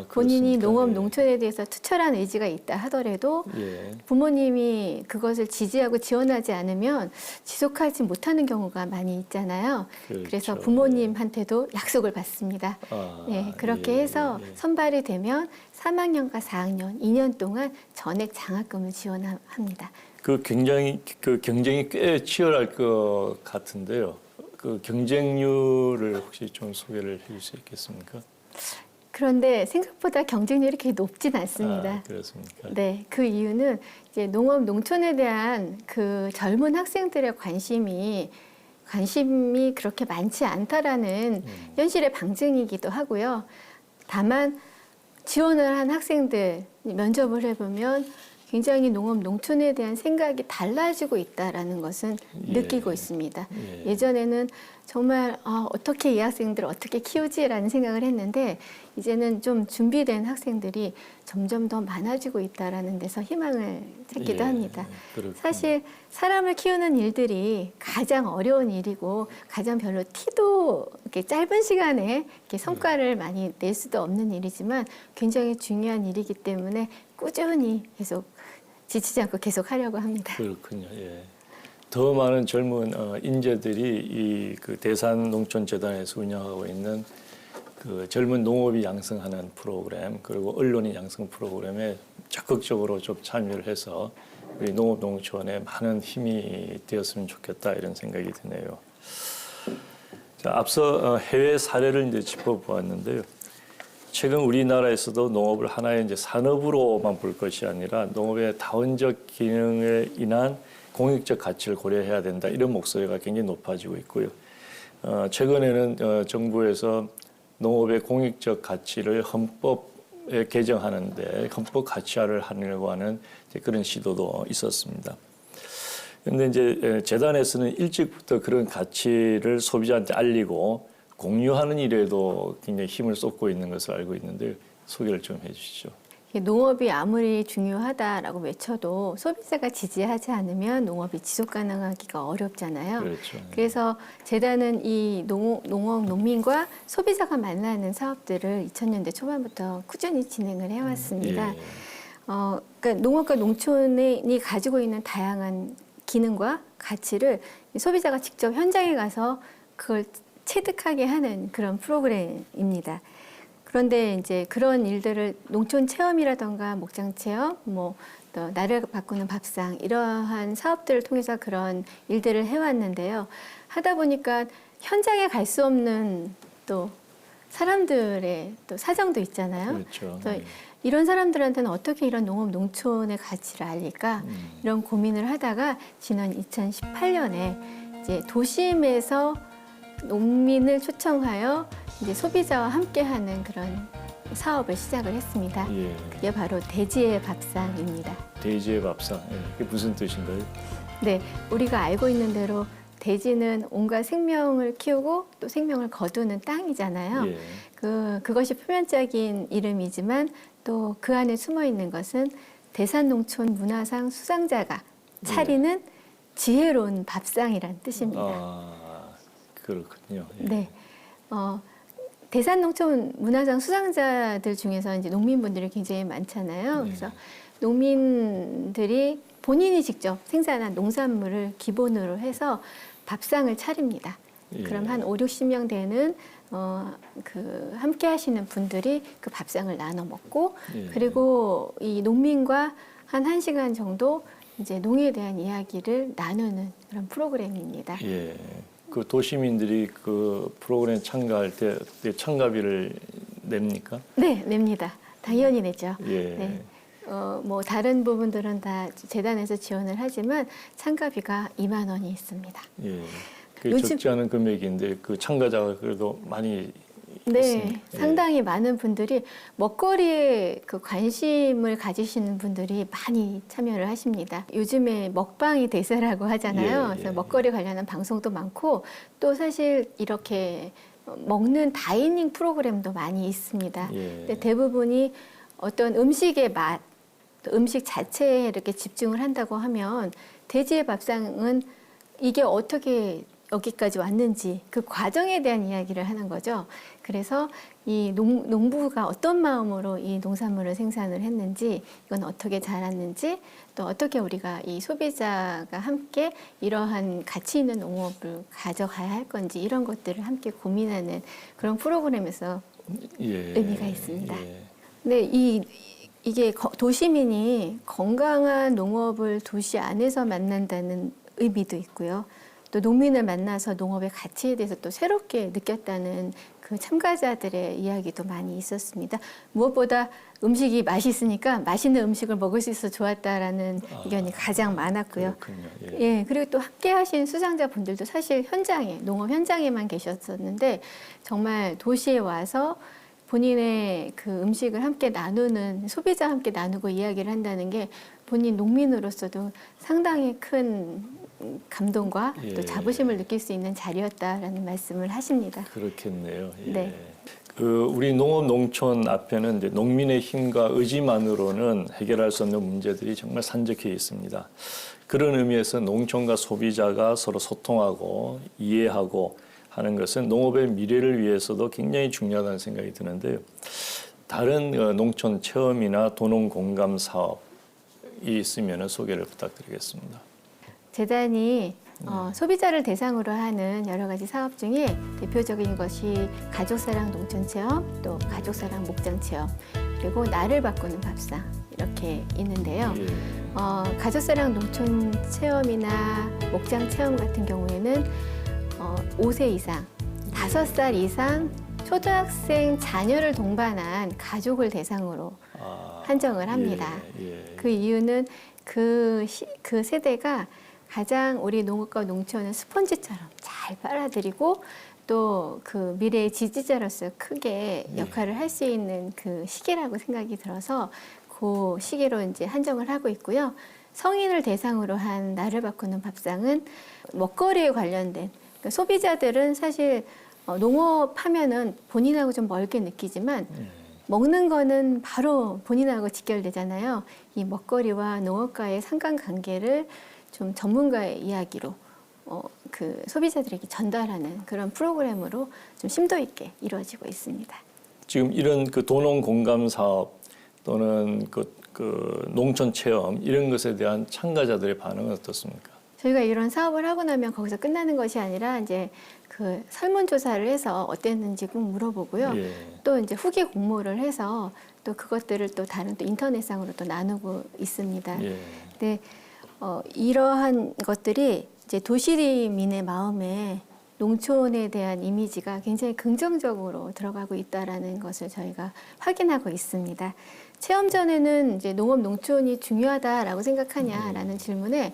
본인이 그렇습니까? 농업 예. 농촌에 대해서 투철한 의지가 있다 하더라도 예. 부모님이 그것을 지지하고 지원하지 않으면 지속하지 못하는 경우가 많이 있잖아요. 그렇죠. 그래서 부모님한테도 약속을 받습니다. 네, 그렇게 예, 해서 예. 선발이 되면 3학년과 4학년 2년 동안 전액 장학금을 지원합니다. 그 굉장히 그 경쟁이 꽤 치열할 것 같은데요. 그 경쟁률을 혹시 좀 소개를 해줄 수 있겠습니까? 그런데 생각보다 경쟁률이 그렇게 높진 않습니다. 그렇습니까? 네, 그 이유는 이제 농업 농촌에 대한 그 젊은 학생들의 관심이 그렇게 많지 않다라는 현실의 방증이기도 하고요. 다만 지원을 한 학생들 면접을 해보면 굉장히 농업 농촌에 대한 생각이 달라지고 있다라는 것은 예. 느끼고 있습니다. 예. 예전에는 정말 어떻게 이 학생들을 어떻게 키우지라는 생각을 했는데 이제는 좀 준비된 학생들이 점점 더 많아지고 있다라는 데서 희망을 찾기도 예. 합니다. 그렇군요. 사실 사람을 키우는 일들이 가장 어려운 일이고 가장 별로 티도 이렇게 짧은 시간에 이렇게 성과를 많이 낼 수도 없는 일이지만 굉장히 중요한 일이기 때문에 꾸준히 계속 지치지 않고 계속 하려고 합니다. 그렇군요. 예. 더 많은 젊은 인재들이 그 대산농촌재단에서 운영하고 있는 그 젊은 농업이 양성하는 프로그램 그리고 언론인 양성 프로그램에 적극적으로 좀 참여를 해서 우리 농업 농촌에 많은 힘이 되었으면 좋겠다 이런 생각이 드네요. 자, 앞서 해외 사례를 이제 짚어보았는데요. 최근 우리나라에서도 농업을 하나의 이제 산업으로만 볼 것이 아니라 농업의 다원적 기능에 인한 공익적 가치를 고려해야 된다. 이런 목소리가 굉장히 높아지고 있고요. 최근에는 정부에서 농업의 공익적 가치를 헌법에 개정하는데 헌법 가치화를 하려고 하는 이제 그런 시도도 있었습니다. 그런데 이제 재단에서는 일찍부터 그런 가치를 소비자한테 알리고 공유하는 일에도 굉장히 힘을 쏟고 있는 것을 알고 있는데 소개를 좀 해주시죠. 농업이 아무리 중요하다라고 외쳐도 소비자가 지지하지 않으면 농업이 지속 가능하기가 어렵잖아요. 그렇죠. 그래서 재단은 이 농업 농민과 소비자가 만나는 사업들을 2000년대 초반부터 꾸준히 진행을 해왔습니다. 예. 그러니까 농업과 농촌이 가지고 있는 다양한 기능과 가치를 소비자가 직접 현장에 가서 그걸 체득하게 하는 그런 프로그램입니다. 그런데 이제 그런 일들을 농촌 체험이라던가 목장 체험, 또 나를 바꾸는 밥상 이러한 사업들을 통해서 그런 일들을 해왔는데요. 하다 보니까 현장에 갈 수 없는 또 사람들의 또 사정도 있잖아요. 그렇죠. 또 이런 사람들한테는 어떻게 이런 농업 농촌의 가치를 알릴까 이런 고민을 하다가 지난 2018년에 이제 도심에서 농민을 초청하여 이제 소비자와 함께하는 그런 사업을 시작을 했습니다. 예. 그게 바로 대지의 밥상입니다. 대지의 밥상. 예. 그게 무슨 뜻인가요? 네, 우리가 알고 있는 대로 대지는 온갖 생명을 키우고 또 생명을 거두는 땅이잖아요. 예. 그것이 표면적인 이름이지만 또 그 안에 숨어 있는 것은 대산농촌 문화상 수상자가 차리는 지혜로운 밥상이란 뜻입니다. 아, 그렇군요. 예. 네. 대산농촌 문화상 수상자들 중에서 이제 농민분들이 굉장히 많잖아요. 그래서 농민들이 본인이 직접 생산한 농산물을 기본으로 해서 밥상을 차립니다. 예. 그럼 한 5, 60명 되는 함께 하시는 분들이 그 밥상을 나눠 먹고 예. 그리고 이 농민과 한 1시간 정도 이제 농에 대한 이야기를 나누는 그런 프로그램입니다. 예. 그 도시민들이 그 프로그램 참가할 때 참가비를 냅니까? 네, 냅니다. 당연히 내죠. 예. 네. 다른 부분들은 다 재단에서 지원을 하지만 참가비가 2만 원이 있습니다. 예. 그 요즘- 적지 않은 금액인데 그 참가자가 그래도 많이 네, 있습니다. 예. 상당히 많은 분들이 먹거리에 그 관심을 가지시는 분들이 많이 참여를 하십니다. 요즘에 먹방이 대세라고 하잖아요. 예, 그래서 예. 먹거리 관련한 방송도 많고 또 사실 이렇게 먹는 다이닝 프로그램도 많이 있습니다. 예. 근데 대부분이 어떤 음식의 맛, 또 음식 자체에 이렇게 집중을 한다고 하면 돼지의 밥상은 이게 어떻게 여기까지 왔는지 그 과정에 대한 이야기를 하는 거죠. 그래서 이 농부가 어떤 마음으로 이 농산물을 생산을 했는지, 이건 어떻게 자랐는지, 또 어떻게 우리가 이 소비자가 함께 이러한 가치 있는 농업을 가져가야 할 건지 이런 것들을 함께 고민하는 그런 프로그램에서 예. 의미가 있습니다. 예. 근데 이게 도시민이 건강한 농업을 도시 안에서 만난다는 의미도 있고요. 또 농민을 만나서 농업의 가치에 대해서 또 새롭게 느꼈다는 그 참가자들의 이야기도 많이 있었습니다. 무엇보다 음식이 맛있으니까 맛있는 음식을 먹을 수 있어서 좋았다라는 의견이 가장 많았고요. 그렇군요. 예, 그리고 또 함께 하신 수상자분들도 사실 현장에, 농업 현장에만 계셨었는데 정말 도시에 와서 본인의 그 음식을 함께 나누는, 소비자와 함께 나누고 이야기를 한다는 게 본인 농민으로서도 상당히 큰 감동과 예. 또 자부심을 느낄 수 있는 자리였다라는 말씀을 하십니다. 그렇겠네요. 예. 네. 우리 농업 농촌 앞에는 이제 농민의 힘과 의지만으로는 해결할 수 없는 문제들이 정말 산적해 있습니다. 그런 의미에서 농촌과 소비자가 서로 소통하고 이해하고 하는 것은 농업의 미래를 위해서도 굉장히 중요하다는 생각이 드는데요. 다른 농촌 체험이나 도농 공감 사업이 있으면 소개를 부탁드리겠습니다. 재단이 소비자를 대상으로 하는 여러 가지 사업 중에 대표적인 것이 가족사랑 농촌체험, 또 가족사랑 목장체험, 그리고 나를 바꾸는 밥상 이렇게 있는데요. 예. 가족사랑 농촌체험이나 목장체험 같은 경우에는 5세 이상 5살 이상 초등학생 자녀를 동반한 가족을 대상으로 한정을 합니다. 그 이유는 그 세대가 가장 우리 농업과 농촌을 스펀지처럼 잘 빨아들이고 또 그 미래의 지지자로서 크게 역할을 할 수 있는 그 시기라고 생각이 들어서 그 시기로 이제 한정을 하고 있고요. 성인을 대상으로 한 나를 바꾸는 밥상은 먹거리에 관련된 그러니까 소비자들은 사실 농업하면은 본인하고 좀 멀게 느끼지만 먹는 거는 바로 본인하고 직결되잖아요. 이 먹거리와 농업과의 상관관계를 좀 전문가의 이야기로 그 소비자들에게 전달하는 그런 프로그램으로 좀 심도 있게 이루어지고 있습니다. 지금 이런 그 도농 공감 사업 또는 그 농촌 체험 이런 것에 대한 참가자들의 반응은 어떻습니까? 저희가 이런 사업을 하고 나면 거기서 끝나는 것이 아니라 이제 그 설문조사를 해서 어땠는지 꼭 물어보고요. 예. 또 이제 후기 공모를 해서 또 그것들을 또 다른 또 인터넷상으로 또 나누고 있습니다. 예. 근데 이러한 것들이 이제 도시민의 마음에 농촌에 대한 이미지가 굉장히 긍정적으로 들어가고 있다라는 것을 저희가 확인하고 있습니다. 체험 전에는 이제 농업 농촌이 중요하다라고 생각하냐라는 질문에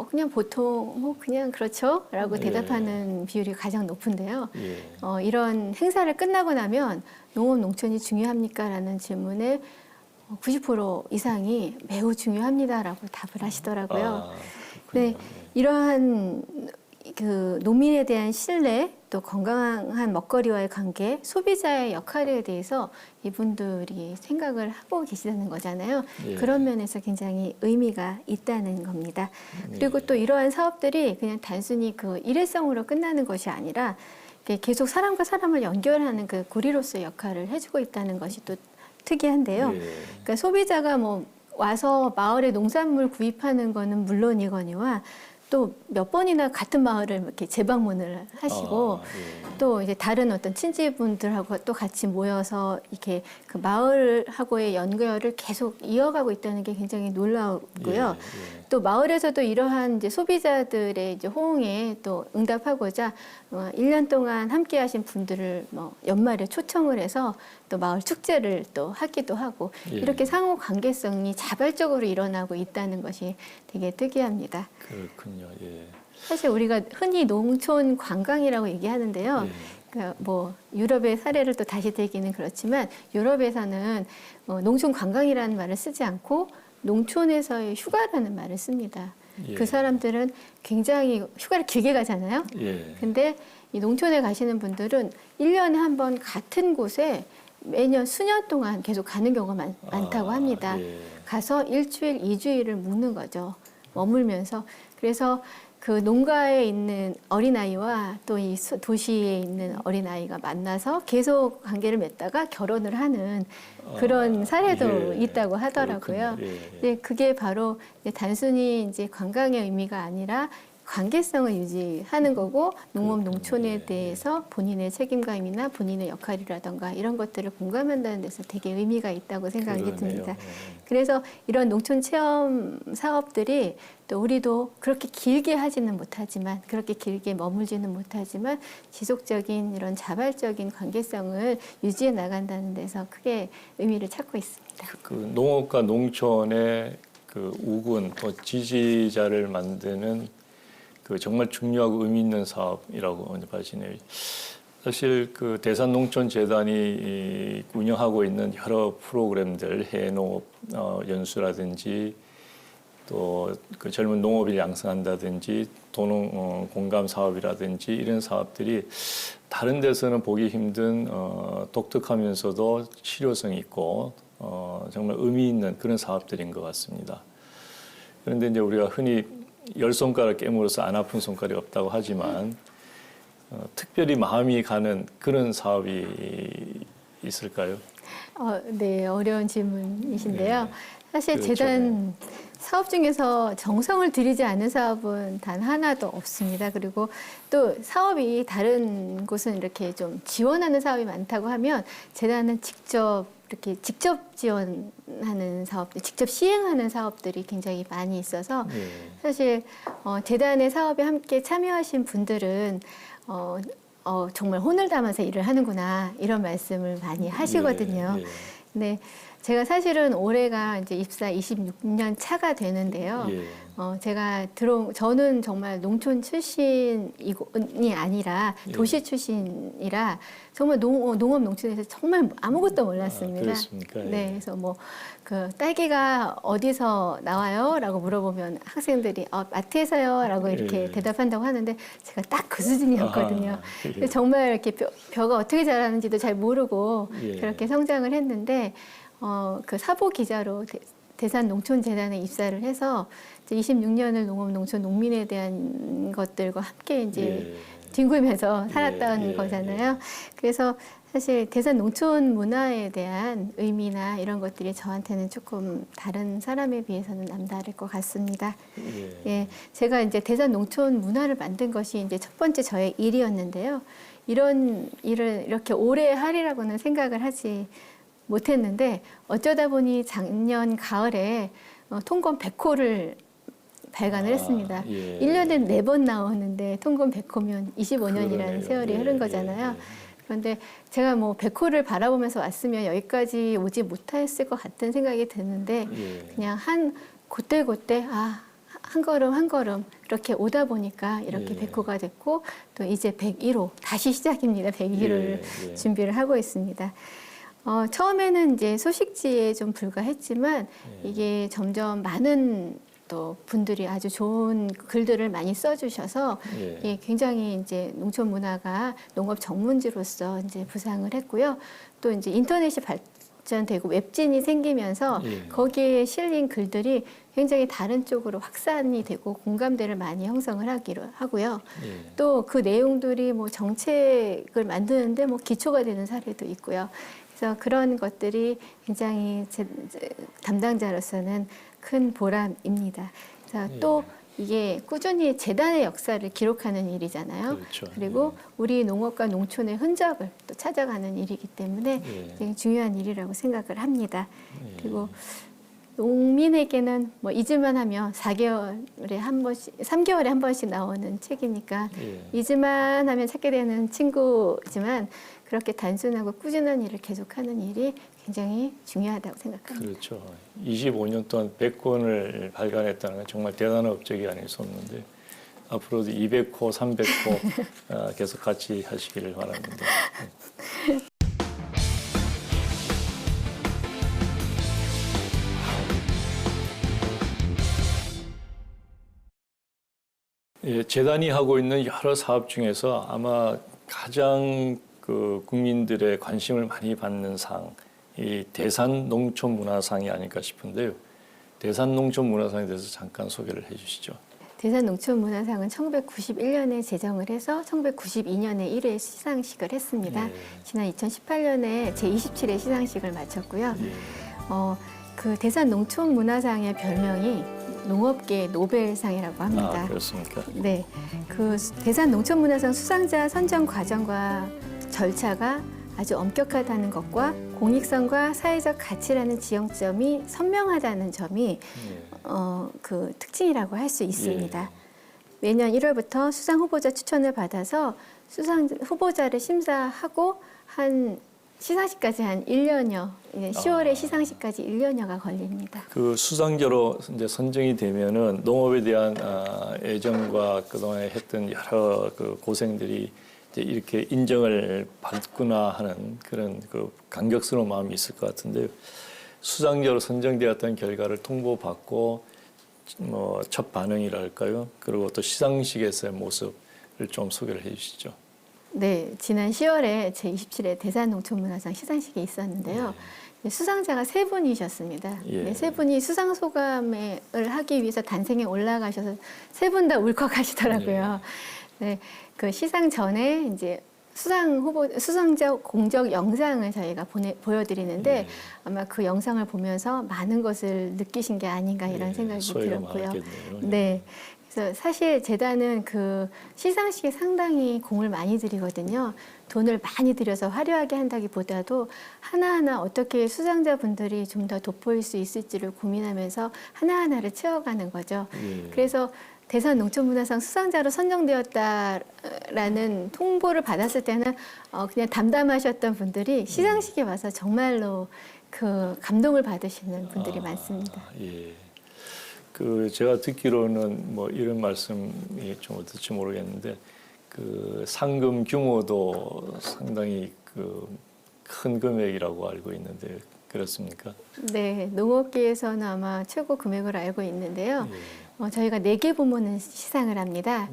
그냥 보통 뭐 그냥 그렇죠라고 대답하는 비율이 가장 높은데요. 이런 행사를 끝나고 나면 농업 농촌이 중요합니까라는 질문에 90% 이상이 매우 중요합니다라고 답을 하시더라고요. 네, 이러한 그 농민에 대한 신뢰, 또 건강한 먹거리와의 관계, 소비자의 역할에 대해서 이분들이 생각을 하고 계시다는 거잖아요. 그런 면에서 굉장히 의미가 있다는 겁니다. 그리고 또 이러한 사업들이 그냥 단순히 그 일회성으로 끝나는 것이 아니라 계속 사람과 사람을 연결하는 그 고리로서의 역할을 해주고 있다는 것이 또 특이한데요. 그러니까 소비자가 뭐 와서 마을에 농산물 구입하는 거는 물론이거니와 또 몇 번이나 같은 마을을 이렇게 재방문을 하시고 또 이제 다른 어떤 친지분들하고 또 같이 모여서 이렇게 그 마을하고의 연결을 계속 이어가고 있다는 게 굉장히 놀라우고요. 또 마을에서도 이러한 이제 소비자들의 이제 호응에 또 응답하고자 1년 동안 함께 하신 분들을 뭐 연말에 초청을 해서 또 마을 축제를 또 하기도 하고 이렇게 상호 관계성이 자발적으로 일어나고 있다는 것이 되게 특이합니다. 그렇군요. 사실 우리가 흔히 농촌 관광이라고 얘기하는데요. 그러니까 뭐 유럽의 사례를 또 다시 들기는 그렇지만 유럽에서는 농촌 관광이라는 말을 쓰지 않고 농촌에서의 휴가라는 말을 씁니다. 그 사람들은 굉장히 휴가를 길게 가잖아요. 근데 이 농촌에 가시는 분들은 1년에 한 번 같은 곳에 매년 수년 동안 계속 가는 경우가 많다고 합니다. 가서 일주일, 2주일을 묵는 거죠. 머물면서. 그래서 그 농가에 있는 어린아이와 또 이 도시에 있는 어린아이가 만나서 계속 관계를 맺다가 결혼을 하는 그런 사례도 있다고 하더라고요. 네, 그게 바로 단순히 이제 관광의 의미가 아니라 관계성을 유지하는 거고 농업 농촌에 대해서 본인의 책임감이나 본인의 역할이라던가 이런 것들을 공감한다는 데서 되게 의미가 있다고 생각이 듭니다. 그래서 이런 농촌 체험 사업들이 또 우리도 그렇게 길게 하지는 못하지만 그렇게 길게 머물지는 못하지만 지속적인 이런 자발적인 관계성을 유지해 나간다는 데서 크게 의미를 찾고 있습니다. 그 농업과 농촌의 그 우군 또 지지자를 만드는 그 정말 중요하고 의미 있는 사업이라고 봐지네요. 사실 그 대산농촌재단이 운영하고 있는 여러 프로그램들, 해농업 연수라든지 또 그 젊은 농업을 양성한다든지 도농 공감 사업이라든지 이런 사업들이 다른 데서는 보기 힘든 독특하면서도 실효성 있고 정말 의미 있는 그런 사업들인 것 같습니다. 그런데 이제 우리가 흔히 10손가락 깨물어서 안 아픈 손가락이 없다고 하지만 특별히 마음이 가는 그런 사업이 있을까요? 네, 어려운 질문이신데요. 사실 그렇죠. 재단 사업 중에서 정성을 들이지 않은 사업은 단 하나도 없습니다. 그리고 또 사업이 다른 곳은 이렇게 좀 지원하는 사업이 많다고 하면 재단은 직접 지원하는 사업들, 직접 시행하는 사업들이 굉장히 많이 있어서 사실 재단의 사업에 함께 참여하신 분들은 정말 혼을 담아서 일을 하는구나 이런 말씀을 많이 하시거든요. 예, 예. 네, 제가 사실은 올해가 이제 입사 26년 차가 되는데요. 예. 저는 정말 농촌 출신이 아니라 예. 도시 출신이라 정말 농업 농촌에서 정말 아무것도 몰랐습니다. 그렇습니까? 예. 네, 그래서 뭐 그 딸기가 어디서 나와요?라고 물어보면 학생들이 마트에서요,라고 이렇게 예. 대답한다고 하는데 제가 딱 그 수준이었거든요. 아하, 예. 그래서 정말 이렇게 벼가 어떻게 자라는지도 잘 모르고 예. 그렇게 성장을 했는데 그 사보 기자로 대산 농촌재단에 입사를 해서 이제 26년을 농업 농촌 농민에 대한 것들과 함께 이제 예. 뒹굴면서 살았던 예, 예, 거잖아요. 그래서 사실 대산 농촌 문화에 대한 의미나 이런 것들이 저한테는 조금 다른 사람에 비해서는 남다를 것 같습니다. 예. 예, 제가 이제 대산 농촌 문화를 만든 것이 이제 첫 번째 저의 일이었는데요. 이런 일을 이렇게 오래 하리라고는 생각을 하지 못했는데 어쩌다 보니 작년 가을에 통건 100호를 발간을 했습니다. 예. 1년에 4번 나오는데 통건 100호면 25년이라는 그러네요. 세월이 예, 흐른 거잖아요. 예, 그런데 제가 뭐 100호를 바라보면서 왔으면 여기까지 오지 못했을 것 같은 생각이 드는데 예. 그냥 그때그때 한 걸음 한 걸음 이렇게 오다 보니까 이렇게 예. 100호가 됐고 또 이제 101호 다시 시작입니다. 102호를 예, 예. 준비를 하고 있습니다. 처음에는 이제 소식지에 좀 불과했지만 예. 이게 점점 많은 또 분들이 아주 좋은 글들을 많이 써주셔서 예. 예, 굉장히 이제 농촌 문화가 농업 전문지로서 이제 부상을 했고요. 또 이제 인터넷이 발전되고 웹진이 생기면서 예. 거기에 실린 글들이 굉장히 다른 쪽으로 확산이 되고 공감대를 많이 형성을 하고요. 예. 또 그 내용들이 뭐 정책을 만드는데 뭐 기초가 되는 사례도 있고요. 그래서 그런 것들이 굉장히 제 담당자로서는 큰 보람입니다. 그래서 예. 또 이게 꾸준히 재단의 역사를 기록하는 일이잖아요. 그렇죠. 그리고 우리 농업과 농촌의 흔적을 또 찾아가는 일이기 때문에 예. 굉장히 중요한 일이라고 생각을 합니다. 예. 그리고 농민에게는 뭐 잊을만 하면 4개월에 한 번씩, 3개월에 한 번씩 나오는 책이니까 예. 잊을만 하면 찾게 되는 친구지만 그렇게 단순하고 꾸준한 일을 계속하는 일이 굉장히 중요하다고 생각합니다. 그렇죠. 25년 동안 100권을 발간했다는 건 정말 대단한 업적이 아닐 수 없는데 앞으로도 200호, 300호 계속 같이 하시기를 바랍니다. 예, 재단이 하고 있는 여러 사업 중에서 아마 가장 그 국민들의 관심을 많이 받는 상, 이 대산 농촌 문화상이 아닐까 싶은데요. 대산 농촌 문화상에 대해서 잠깐 소개를 해주시죠. 대산 농촌 문화상은 1991년에 제정을 해서 1992년에 1회 시상식을 했습니다. 예. 지난 2018년에 제27회 시상식을 마쳤고요. 예. 그 대산 농촌 문화상의 별명이 농업계 노벨상이라고 합니다. 그렇습니까? 네, 그 대산 농촌 문화상 수상자 선정 과정과 절차가 아주 엄격하다는 것과 공익성과 사회적 가치라는 지형점이 선명하다는 점이 예. 그 특징이라고 할 수 있습니다. 예. 매년 1월부터 수상 후보자 추천을 받아서 수상 후보자를 심사하고 한 시상식까지 한 1년여, 10월에 시상식까지 1년여가 걸립니다. 그 수상자로 이제 선정이 되면은 농업에 대한 애정과 그동안에 했던 여러 그 고생들이 이제 이렇게 인정을 받구나 하는 그런 그 감격스러운 마음이 있을 것 같은데요. 수상자로 선정되었던 결과를 통보받고 뭐 첫 반응이랄까요? 그리고 또 시상식에서의 모습을 좀 소개를 해주시죠. 네, 지난 10월에 제27회 대산농촌문화상 시상식이 있었는데요. 수상자가 3분이셨습니다. 예. 네, 3분이 수상 소감을 하기 위해서 단생에 올라가셔서 3분 다 울컥하시더라고요. 네, 그 시상 전에 이제 수상자 공적 영상을 저희가 보여드리는데 아마 그 영상을 보면서 많은 것을 느끼신 게 아닌가 이런 생각이 들었고요. 많았겠네요. 네. 그래서 사실 재단은 그 시상식에 상당히 공을 많이 들이거든요. 돈을 많이 들여서 화려하게 한다기보다도 하나하나 어떻게 수상자분들이 좀 더 돋보일 수 있을지를 고민하면서 하나하나를 채워가는 거죠. 예. 그래서 대산 농촌문화상 수상자로 선정되었다라는 통보를 받았을 때는 그냥 담담하셨던 분들이 시상식에 와서 정말로 그 감동을 받으시는 분들이 많습니다. 예. 그 제가 듣기로는 뭐 이런 말씀이 좀 어떨지 모르겠는데 그 상금 규모도 상당히 그 큰 금액이라고 알고 있는데 그렇습니까? 네, 농업계에서는 아마 최고 금액을 알고 있는데요. 예. 저희가 4개 부문은 시상을 합니다.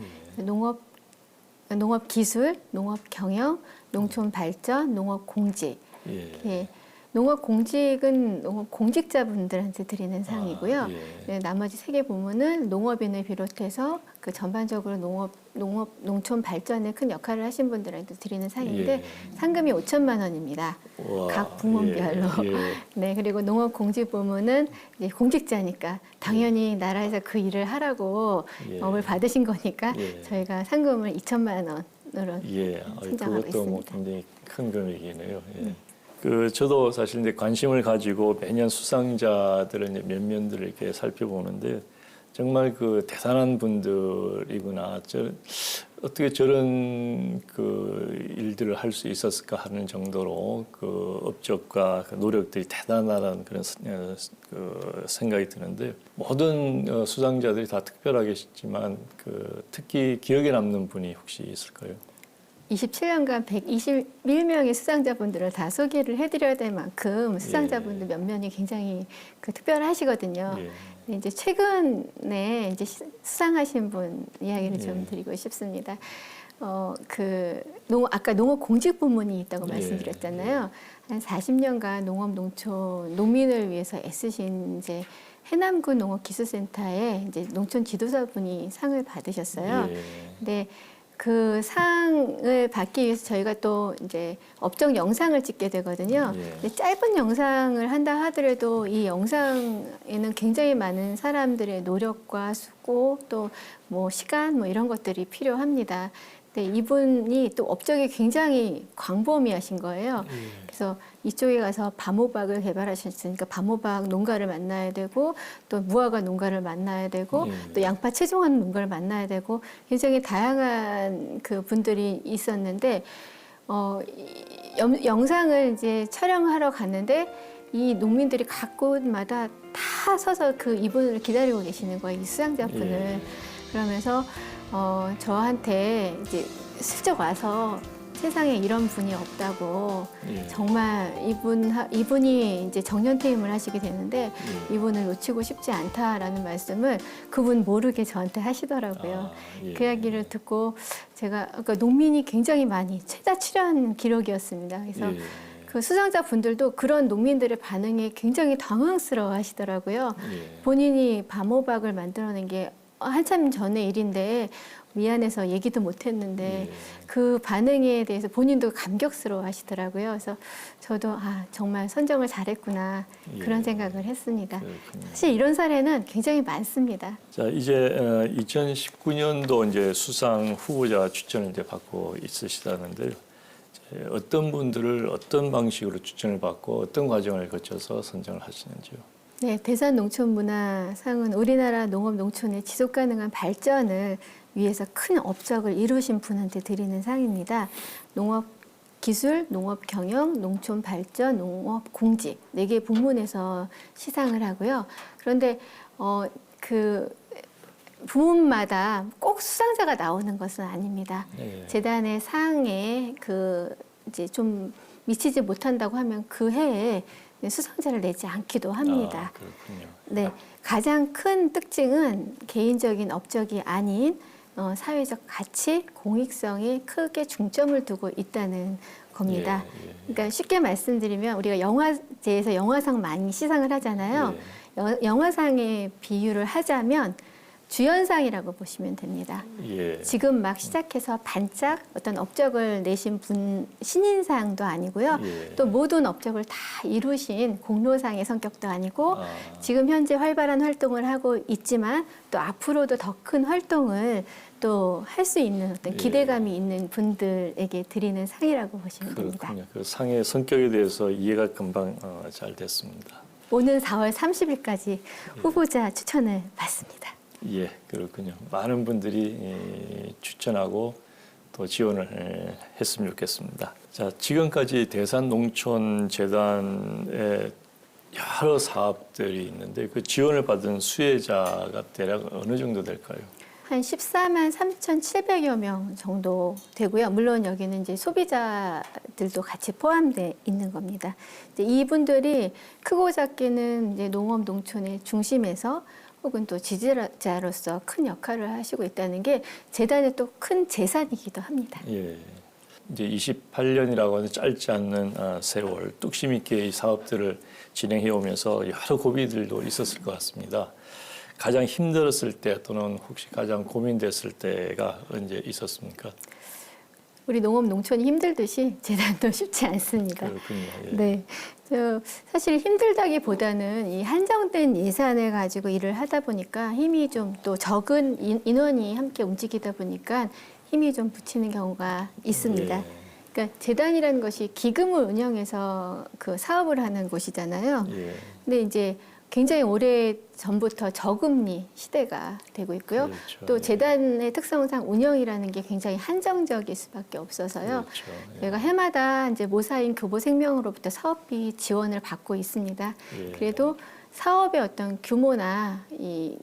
농업기술, 농업경영, 농촌발전, 농업공직. 예. 예. 농업공직은 농업공직자분들한테 드리는 상이고요. 예. 네, 나머지 3개 부문은 농업인을 비롯해서 그 전반적으로 농촌 발전에 큰 역할을 하신 분들한테 드리는 상인데 예. 상금이 5천만 원입니다. 우와, 각 부문별로. 예. 예. 네, 그리고 농업공직 부문은 이제 공직자니까 당연히 나라에서 그 일을 하라고 예. 업을 받으신 거니까 예. 저희가 상금을 2천만 원으로 예, 신장하고 그것도 뭐 있습니다. 굉장히 큰 금액이네요. 예. 그 저도 사실 이제 관심을 가지고 매년 수상자들의 이제 면면들을 이렇게 살펴보는데 정말 그 대단한 분들이구나. 어떻게 저런 그 일들을 할 수 있었을까 하는 정도로 그 업적과 그 노력들이 대단하다는 그런 그 생각이 드는데 모든 수상자들이 다 특별하겠지만 그 특히 기억에 남는 분이 혹시 있을까요? 27년간 121명의 수상자분들을 다 소개를 해드려야 될 만큼 수상자분들 면면이 굉장히 그 특별하시거든요. 예. 근데 이제 최근에 이제 수상하신 분 이야기를 좀 예. 드리고 싶습니다. 아까 농업 공직 부문이 있다고 예. 말씀드렸잖아요. 한 40년간 농촌 농민을 위해서 애쓰신 이제 해남구 농업기술센터에 이제 농촌 지도사분이 상을 받으셨어요. 예. 근데 그 상을 받기 위해서 저희가 또 이제 업적 영상을 찍게 되거든요. 예. 근데 짧은 영상을 한다 하더라도 이 영상에는 굉장히 많은 사람들의 노력과 수고 또 뭐 시간 뭐 이런 것들이 필요합니다. 근데 이분이 또 업적이 굉장히 광범위하신 거예요. 그래서 이쪽에 가서 밤호박을 개발하셨으니까 밤호박 농가를 만나야 되고 또 무화과 농가를 만나야 되고 또 양파 채종하는 농가를 만나야 되고 굉장히 다양한 그 분들이 있었는데 영상을 이제 촬영하러 갔는데 이 농민들이 각 곳마다 다 서서 그 이분을 기다리고 계시는 거예요. 이 수상자분을. 예. 그러면서 저한테 이제 슬쩍 와서 세상에 이런 분이 없다고 예. 정말 이분이 이제 정년퇴임을 하시게 되는데 예. 이분을 놓치고 싶지 않다라는 말씀을 그분 모르게 저한테 하시더라고요. 예. 그 이야기를 듣고 제가 그러니까 농민이 굉장히 많이 최다 출연 기록이었습니다. 그래서 예. 그 수상자 분들도 그런 농민들의 반응에 굉장히 당황스러워 하시더라고요. 예. 본인이 밤호박을 만들어낸 게 한참 전의 일인데 미안해서 얘기도 못했는데 예. 그 반응에 대해서 본인도 감격스러워 하시더라고요. 그래서 저도 정말 선정을 잘했구나 그런 예. 생각을 했습니다. 그렇군요. 사실 이런 사례는 굉장히 많습니다. 자, 이제 2019년도 이제 수상 후보자 추천을 이제 받고 있으시다는데요. 이제 어떤 분들을 어떤 방식으로 추천을 받고 어떤 과정을 거쳐서 선정을 하시는지요? 네, 대산 농촌문화상은 우리나라 농업 농촌의 지속 가능한 발전을 위해서 큰 업적을 이루신 분한테 드리는 상입니다. 농업 기술, 농업 경영, 농촌 발전, 농업 공직 4개 부문에서 시상을 하고요. 그런데 그 부문마다 꼭 수상자가 나오는 것은 아닙니다. 네. 재단의 상에 이제 좀 미치지 못한다고 하면 그 해에 수상자를 내지 않기도 합니다. 그렇군요. 네, 가장 큰 특징은 개인적인 업적이 아닌 사회적 가치, 공익성에 크게 중점을 두고 있다는 겁니다. 예. 그러니까 쉽게 말씀드리면 우리가 영화제에서 영화상 많이 시상을 하잖아요. 영화상의 비유를 하자면 주연상이라고 보시면 됩니다. 예. 지금 막 시작해서 반짝 어떤 업적을 내신 분 신인상도 아니고요. 예. 또 모든 업적을 다 이루신 공로상의 성격도 아니고 아. 지금 현재 활발한 활동을 하고 있지만 또 앞으로도 더 큰 활동을 또 할 수 있는 어떤 예. 기대감이 있는 분들에게 드리는 상이라고 보시면 됩니다. 그렇군요. 그 상의 성격에 대해서 이해가 금방 잘 됐습니다. 오는 4월 30일까지 후보자 추천을 받습니다. 예, 그렇군요. 많은 분들이 추천하고 또 지원을 했으면 좋겠습니다. 자, 지금까지 대산농촌재단의 여러 사업들이 있는데 그 지원을 받은 수혜자가 대략 어느 정도 될까요? 한 14만 3,700여 명 정도 되고요. 물론 여기는 이제 소비자들도 같이 포함되어 있는 겁니다. 이제 이분들이 크고 작게는 이제 농업 농촌의 중심에서 혹은 또 지지자로서 큰 역할을 하시고 있다는 게 재단의 또 큰 재산이기도 합니다. 예. 이제 28년이라고 하는 짧지 않는 세월 뚝심 있게 이 사업들을 진행해 오면서 여러 고비들도 있었을 것 같습니다. 가장 힘들었을 때 또는 혹시 가장 고민됐을 때가 언제 있었습니까? 우리 농업 농촌이 힘들듯이 재단도 쉽지 않습니다. 그렇군요. 예. 네. 사실 힘들다기보다는 이 한정된 예산을 가지고 일을 하다 보니까 힘이 좀 또 적은 인원이 함께 움직이다 보니까 힘이 좀 붙이는 경우가 있습니다. 예. 그러니까 재단이라는 것이 기금을 운영해서 그 사업을 하는 곳이잖아요. 예. 근데 이제 굉장히 오래 전부터 저금리 시대가 되고 있고요. 그렇죠. 또 예. 재단의 특성상 운영이라는 게 굉장히 한정적일 수밖에 없어서요. 그렇죠. 예. 저희가 해마다 이제 모사인 교보생명으로부터 사업비 지원을 받고 있습니다. 예. 그래도 사업의 어떤 규모나 이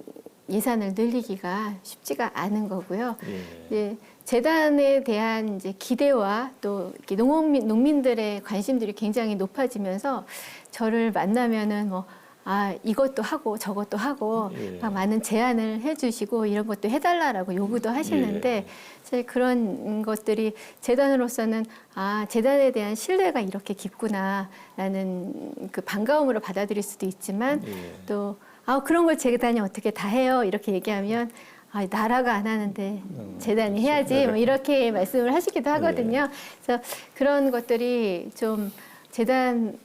예산을 늘리기가 쉽지가 않은 거고요. 예. 이제 재단에 대한 이제 기대와 또 이렇게 농민들의 관심들이 굉장히 높아지면서 저를 만나면은 이것도 하고 저것도 하고 예. 막 많은 제안을 해주시고 이런 것도 해달라라고 요구도 하시는데 예. 사실 그런 것들이 재단으로서는 재단에 대한 신뢰가 이렇게 깊구나라는 그 반가움으로 받아들일 수도 있지만 예. 또 그런 걸 재단이 어떻게 다 해요 이렇게 얘기하면 나라가 안 하는데 재단이 해야지 뭐 이렇게 말씀을 하시기도 하거든요. 그래서 그런 것들이 좀 재단을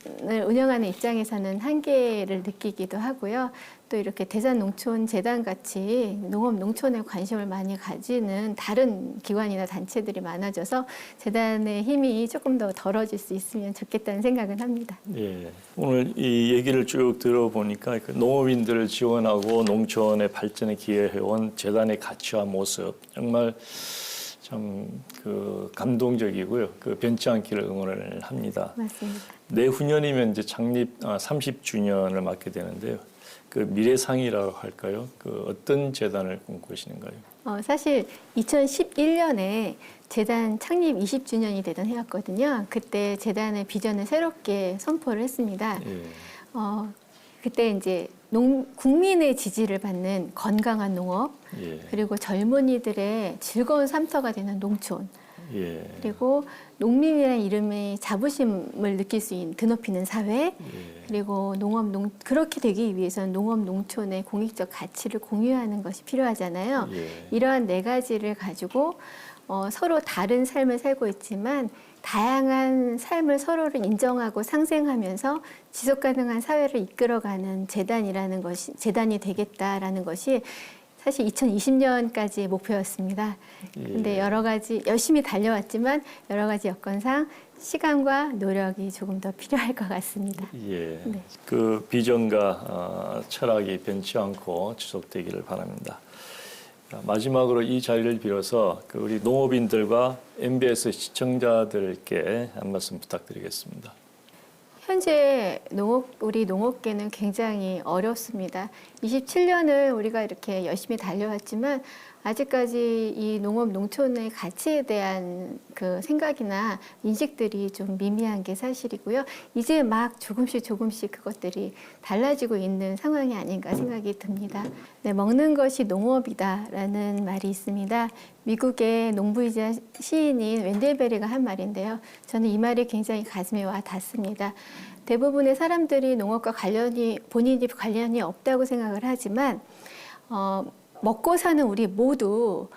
운영하는 입장에서는 한계를 느끼기도 하고요. 또 이렇게 대산농촌재단 같이 농업 농촌에 관심을 많이 가지는 다른 기관이나 단체들이 많아져서 재단의 힘이 조금 더 덜어질 수 있으면 좋겠다는 생각은 합니다. 예. 오늘 이 얘기를 쭉 들어보니까 그 농업인들을 지원하고 농촌의 발전에 기여해온 재단의 가치와 모습 정말 참 그 감동적이고요. 그 변치 않기를 응원을 합니다. 맞습니다. 내후년이면 이제 창립 30주년을 맞게 되는데요. 그 미래상이라고 할까요? 그 어떤 재단을 꿈꾸시는가요? 사실 2011년에 재단 창립 20주년이 되던 해였거든요. 그때 재단의 비전을 새롭게 선포를 했습니다. 예. 그때 이제 국민의 지지를 받는 건강한 농업, 예. 그리고 젊은이들의 즐거운 삶터가 되는 농촌, 예. 그리고 농민이라는 이름의 자부심을 느낄 수 있는 드높이는 사회, 예. 그리고 그렇게 되기 위해서는 농업 농촌의 공익적 가치를 공유하는 것이 필요하잖아요. 예. 이러한 네 가지를 가지고 서로 다른 삶을 살고 있지만 다양한 삶을 서로를 인정하고 상생하면서 지속 가능한 사회를 이끌어가는 재단이 되겠다라는 것이 사실 2020년까지의 목표였습니다. 근데 여러 가지 열심히 달려왔지만 여러 가지 여건상 시간과 노력이 조금 더 필요할 것 같습니다. 예. 네. 그 비전과 철학이 변치 않고 지속되기를 바랍니다. 마지막으로 이 자리를 빌어서 그 우리 농업인들과 MBS 시청자들께 한 말씀 부탁드리겠습니다. 현재 우리 농업계는 굉장히 어렵습니다. 27년을 우리가 이렇게 열심히 달려왔지만 아직까지 이 농업 농촌의 가치에 대한 그 생각이나 인식들이 좀 미미한 게 사실이고요. 이제 막 조금씩 그것들이 달라지고 있는 상황이 아닌가 생각이 듭니다. 네, 먹는 것이 농업이다라는 말이 있습니다. 미국의 농부이자 시인인 웬델베리가 한 말인데요. 저는 이 말이 굉장히 가슴에 와 닿습니다. 대부분의 사람들이 농업과 본인이 관련이 없다고 생각을 하지만 먹고 사는 우리 모두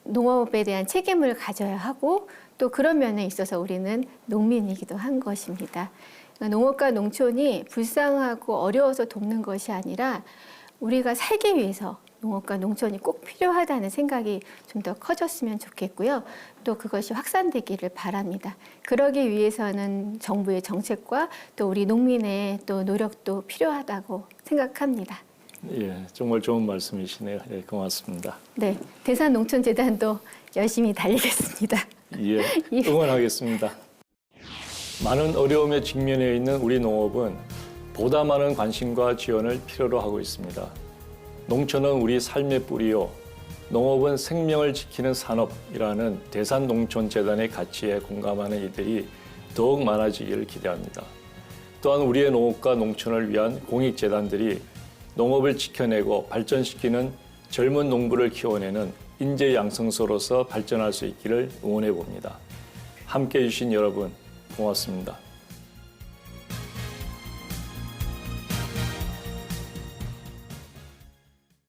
농업에 대한 책임을 가져야 하고 또 그런 면에 있어서 우리는 농민이기도 한 것입니다. 농업과 농촌이 불쌍하고 어려워서 돕는 것이 아니라 우리가 살기 위해서 농업과 농촌이 꼭 필요하다는 생각이 좀 더 커졌으면 좋겠고요. 또 그것이 확산되기를 바랍니다. 그러기 위해서는 정부의 정책과 또 우리 농민의 또 노력도 필요하다고 생각합니다. 예, 정말 좋은 말씀이시네요. 예, 고맙습니다. 네, 대산농촌재단도 열심히 달리겠습니다. 예, 응원하겠습니다. 많은 어려움에 직면해 있는 우리 농업은 보다 많은 관심과 지원을 필요로 하고 있습니다. 농촌은 우리 삶의 뿌리요, 농업은 생명을 지키는 산업이라는 대산농촌재단의 가치에 공감하는 이들이 더욱 많아지기를 기대합니다. 또한 우리의 농업과 농촌을 위한 공익재단들이 농업을 지켜내고 발전시키는 젊은 농부를 키워내는 인재 양성소로서 발전할 수 있기를 응원해 봅니다. 함께해 주신 여러분 고맙습니다.